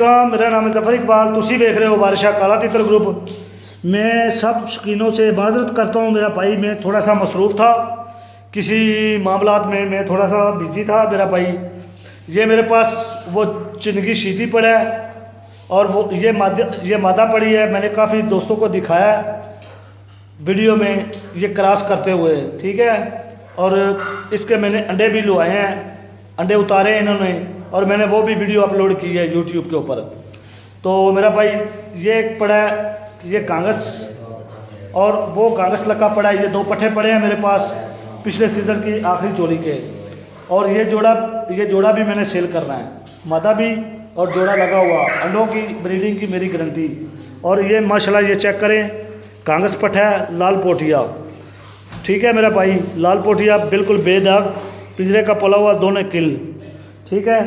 वालेकुम, मेरा नाम है जफर इकबाल। तुसी देख रहे हो बारिशा काला तितर ग्रुप। मैं सब शौकीनों से माजरत करता हूँ मेरा भाई, मैं थोड़ा सा मसरूफ़ था किसी मामलात में, मैं थोड़ा सा बिजी था मेरा भाई। ये मेरे पास वो चिनगी शीदी पड़ा है और वो ये मादा पड़ी है। मैंने काफ़ी दोस्तों को दिखाया वीडियो में ये क्रॉस करते हुए, ठीक है। और इसके मैंने अंडे भी लुआए हैं, अंडे उतारे हैं इन्होंने, और मैंने वो भी वीडियो अपलोड की है यूट्यूब के ऊपर। तो मेरा भाई ये एक पड़ा है, ये कांगस, और वो कांगस लगा पड़ा है। ये दो पट्ठे पड़े हैं मेरे पास पिछले सीज़न की आखिरी जोड़ी के। और ये जोड़ा भी मैंने सेल करना है, मादा भी और जोड़ा लगा हुआ, अंडों की ब्रीडिंग की मेरी गारंटी। और ये माशाल्लाह ये चेक करें, कांगस पट्ठा है, लाल पोटिया, ठीक है मेरा भाई, लाल पोटिया बिल्कुल बेदाग, पिंजरे का पला हुआ, दोनों किल, ठीक है।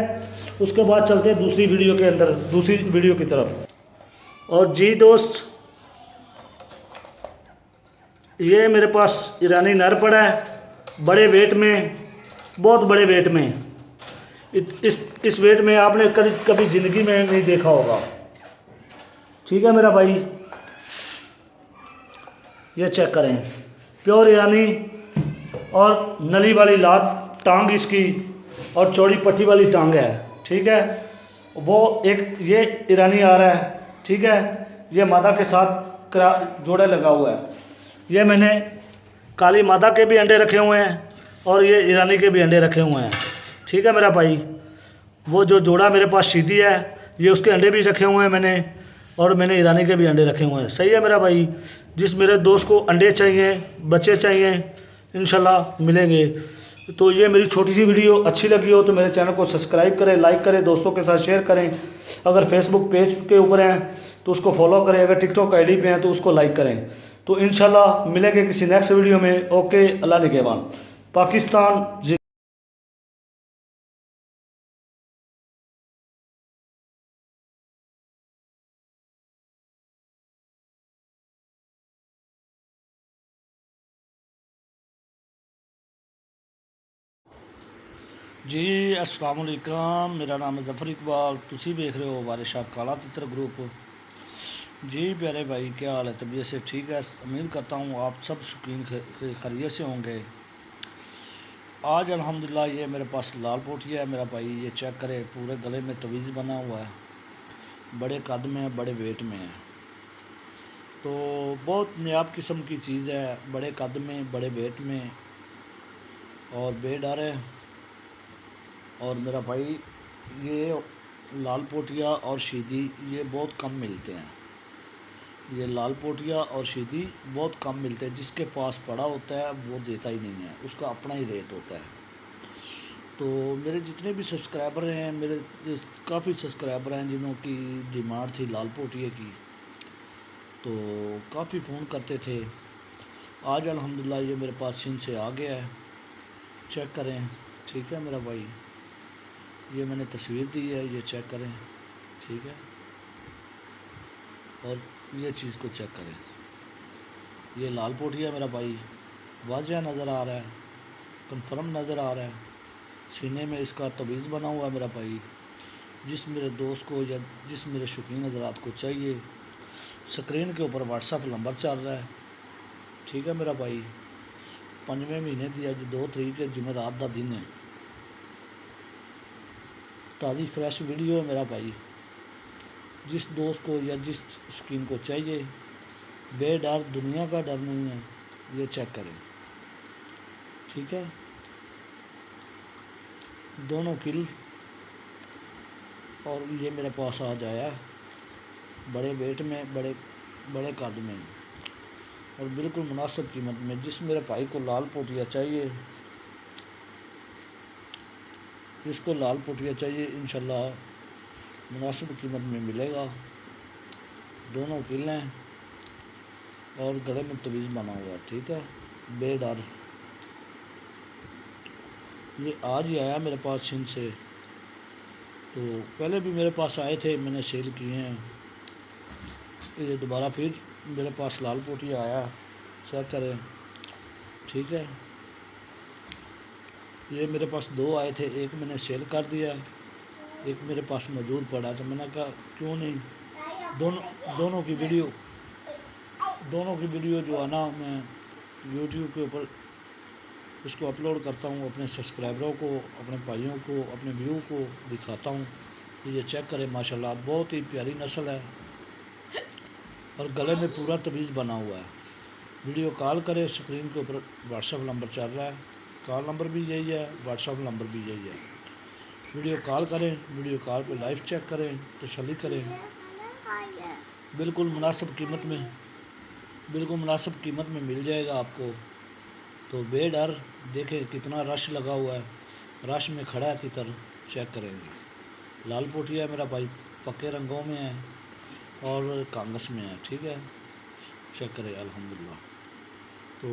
उसके बाद चलते हैं दूसरी वीडियो की तरफ। और जी दोस्त, ये मेरे पास ईरानी नर पड़ा है, बड़े वेट में, बहुत बड़े वेट में। इस वेट में आपने कभी ज़िंदगी में नहीं देखा होगा, ठीक है मेरा भाई। ये चेक करें, प्योर ईरानी, और नली वाली लात टांग इसकी, और चौड़ी पट्टी वाली टांग है, ठीक है। वो एक ये ईरानी आ रहा है, ठीक है। ये मादा के साथ जोड़ा लगा हुआ है। ये मैंने काली मादा के भी अंडे रखे हुए हैं और ये ईरानी के भी अंडे रखे हुए हैं, ठीक है मेरा भाई। वो जो जोड़ा मेरे पास शीदी है, ये उसके अंडे भी रखे हुए हैं मैंने, और मैंने ईरानी के भी अंडे रखे हुए हैं। सही है मेरा भाई। जिस मेरे दोस्त को अंडे चाहिए, बच्चे चाहिए, इंशाल्लाह मिलेंगे। तो ये मेरी छोटी सी वीडियो अच्छी लगी हो तो मेरे चैनल को सब्सक्राइब करें, लाइक करें, दोस्तों के साथ शेयर करें। अगर फेसबुक पेज के ऊपर हैं तो उसको फॉलो करें, अगर टिकटॉक आईडी पे हैं तो उसको लाइक करें। तो इंशाल्लाह मिलेंगे किसी नेक्स्ट वीडियो में। ओके, अल्लाह निगहबान। पाकिस्तान। जी अस्सलाम वालेकुम, मेरा नाम है जफर इकबाल। तुसी देख रहे हो बारिशा काला तितर ग्रुप। जी प्यारे भाई, क्या हाल है? तबीयत से ठीक है? उम्मीद करता हूँ आप सब शौकीन खैरियत से होंगे। आज अल्हम्दुलिल्लाह ये मेरे पास लाल पोटिया है मेरा भाई। ये चेक करे, पूरे गले में तवीज़ बना हुआ है, बड़े कद में है, बड़े वेट में है। तो बहुत नायाब किस्म की चीज़ है, बड़े कद में, बड़े वेट में, और बेडर है। और मेरा भाई ये लाल पोटिया और शीदी ये बहुत कम मिलते हैं। ये लाल पोटिया और शीदी बहुत कम मिलते हैं। जिसके पास पड़ा होता है वो देता ही नहीं है, उसका अपना ही रेट होता है। तो मेरे जितने भी सब्सक्राइबर हैं, मेरे काफ़ी सब्सक्राइबर हैं जिन्हों की डिमांड थी लाल पोटिया की, तो काफ़ी फ़ोन करते थे। आज अल्हम्दुलिल्लाह ये मेरे पास सिंध से आ गया है, चेक करें, ठीक है मेरा भाई। ये मैंने तस्वीर दी है, ये चेक करें, ठीक है। और ये चीज़ को चेक करें, ये लाल पोटिया मेरा भाई, वाज़ह नज़र आ रहा है, कंफर्म नज़र आ रहा है। सीने में इसका तवीज़ बना हुआ है मेरा भाई। जिस मेरे दोस्त को या जिस मेरे शौकीन हज़रात को चाहिए, स्क्रीन के ऊपर व्हाट्सएप नंबर चल रहा है, ठीक है मेरा भाई। 5वें महीने की अज 2 तरीक है, जुमेरात का दिन है। ताज़ी फ्रेश वीडियो है मेरा भाई। जिस दोस्त को या जिस शौकीन को चाहिए, बेडर, दुनिया का डर नहीं है, ये चेक करें, ठीक है। दोनों किल, और ये मेरे पास आ जाया है, बड़े वेट में, बड़े कद में, और बिल्कुल मुनासिब कीमत में। जिस मेरे भाई को लाल पोटिया चाहिए, जिसको लाल पोटिया चाहिए, इंशाल्लाह मुनासिब कीमत में मिलेगा। दोनों किल हैं और गले में तवीज़ बना हुआ, ठीक है, बेडर। ये आज ही आया मेरे पास सिंध से। तो पहले भी मेरे पास आए थे, मैंने सेल किए हैं। ये दोबारा फिर मेरे पास लाल पोटिया आया, चेक करें, ठीक है। ये मेरे पास 2 आए थे, एक मैंने सेल कर दिया, ایک میرے پاس موجود پڑا ہے، تو میں نے کہا کیوں نہیں دونوں کی ویڈیو جو ہے نا میں یوٹیوب کے اوپر اس کو اپلوڈ کرتا ہوں، اپنے سبسکرائبروں کو، اپنے بھائیوں کو، اپنے ویو کو دکھاتا ہوں کہ یہ چیک کریں ماشاءاللہ بہت ہی پیاری نسل ہے، اور گلے میں پورا تویز بنا ہوا ہے۔ ویڈیو کال کریں، اسکرین کے اوپر واٹس ایپ نمبر چل رہا ہے، کال نمبر بھی یہی ہے، واٹس ایپ نمبر بھی یہی ہے۔ ویڈیو کال کریں، ویڈیو کال پہ لائف چیک کریں، تسلی کریں، بالکل مناسب قیمت میں مل جائے گا آپ کو۔ تو بے ڈر دیکھیں کتنا رش لگا ہوا ہے، رش میں کھڑا ہے تیتر، چیک کریں گے۔ لال پوٹیا میرا بھائی پکے رنگوں میں ہے اور کانگس میں ہے، ٹھیک ہے، چیک کریں الحمدللہ۔ تو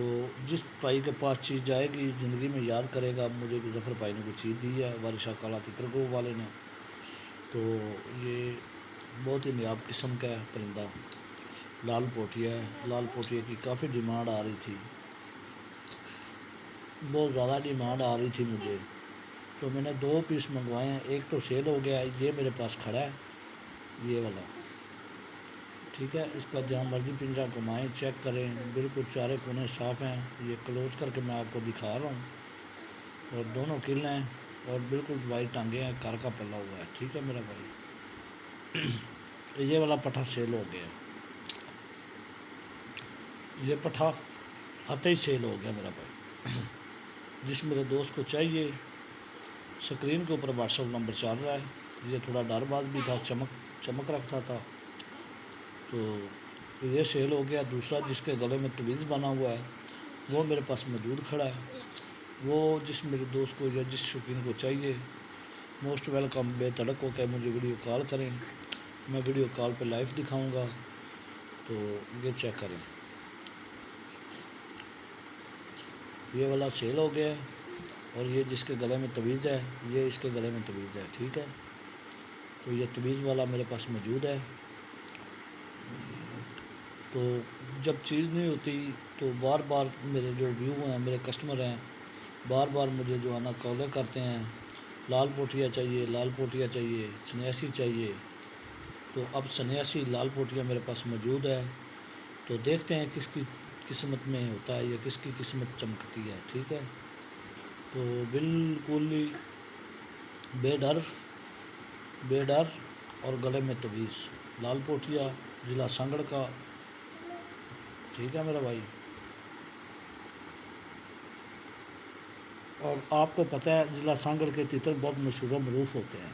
جس بھائی کے پاس چیز جائے گی زندگی میں یاد کرے گا مجھے کہ ظفر بھائی نے کوئی چیز دی ہے، وارث کالا تتر گروپ والے نے۔ تو یہ بہت ہی نایاب قسم کا ہے پرندہ، لال پوٹیا ہے۔ لال پوٹیا کی کافی ڈیمانڈ آ رہی تھی، بہت زیادہ ڈیمانڈ آ رہی تھی مجھے، تو میں نے 2 پیس منگوائے ہیں، ایک تو سیل ہو گیا ہے، یہ میرے پاس کھڑا ہے، یہ والا، ٹھیک ہے۔ اس کا جہاں مرضی پنجرا گھمائیں، چیک کریں، بالکل چارے کونے صاف ہیں، یہ کلوز کر کے میں آپ کو دکھا رہا ہوں، اور دونوں کل ہیں اور بالکل وائٹ ٹانگیں ہیں، کار کا پلا ہوا ہے، ٹھیک ہے میرا بھائی۔ یہ والا پٹھا سیل ہو گیا، یہ پٹھا آتے ہی سیل ہو گیا میرا بھائی۔ جس میرے دوست کو چاہیے، سکرین کے اوپر واٹس ایپ نمبر چل رہا ہے، یہ تھوڑا ڈر باز بھی تھا، چمک رکھتا تھا، تو یہ سیل ہو گیا۔ دوسرا جس کے گلے میں تویز بنا ہوا ہے وہ میرے پاس موجود کھڑا ہے، وہ جس میرے دوست کو یا جس شوقین کو چاہیے موسٹ ویلکم، بے تڑک ہو کے مجھے ویڈیو کال کریں، میں ویڈیو کال پہ لائیو دکھاؤں گا، تو یہ چیک کریں۔ یہ والا سیل ہو گیا ہے، اور یہ جس کے گلے میں تویز ہے یہ اس کے گلے میں تویز ہے، ٹھیک ہے۔ تو یہ تویز والا میرے پاس موجود ہے۔ تو جب چیز نہیں ہوتی تو بار بار میرے جو ویو ہیں، میرے کسٹمر ہیں، بار بار مجھے جو ہے نا کالیں کرتے ہیں، لال پوٹیا چاہیے، لال پوٹیا چاہیے، سنیاسی چاہیے۔ تو اب سنیاسی لال پوٹیا میرے پاس موجود ہے، تو دیکھتے ہیں کس کی قسمت میں ہوتا ہے یا کس کی قسمت چمکتی ہے، ٹھیک ہے۔ تو بالکل بے ڈر اور گلے میں تویز، لال پوٹیا، ضلع سانگڑ کا، ٹھیک ہے میرا بھائی۔ اور آپ کو پتہ ہے ضلع سانگڑ کے تیتر بہت مشہور و معروف ہوتے ہیں۔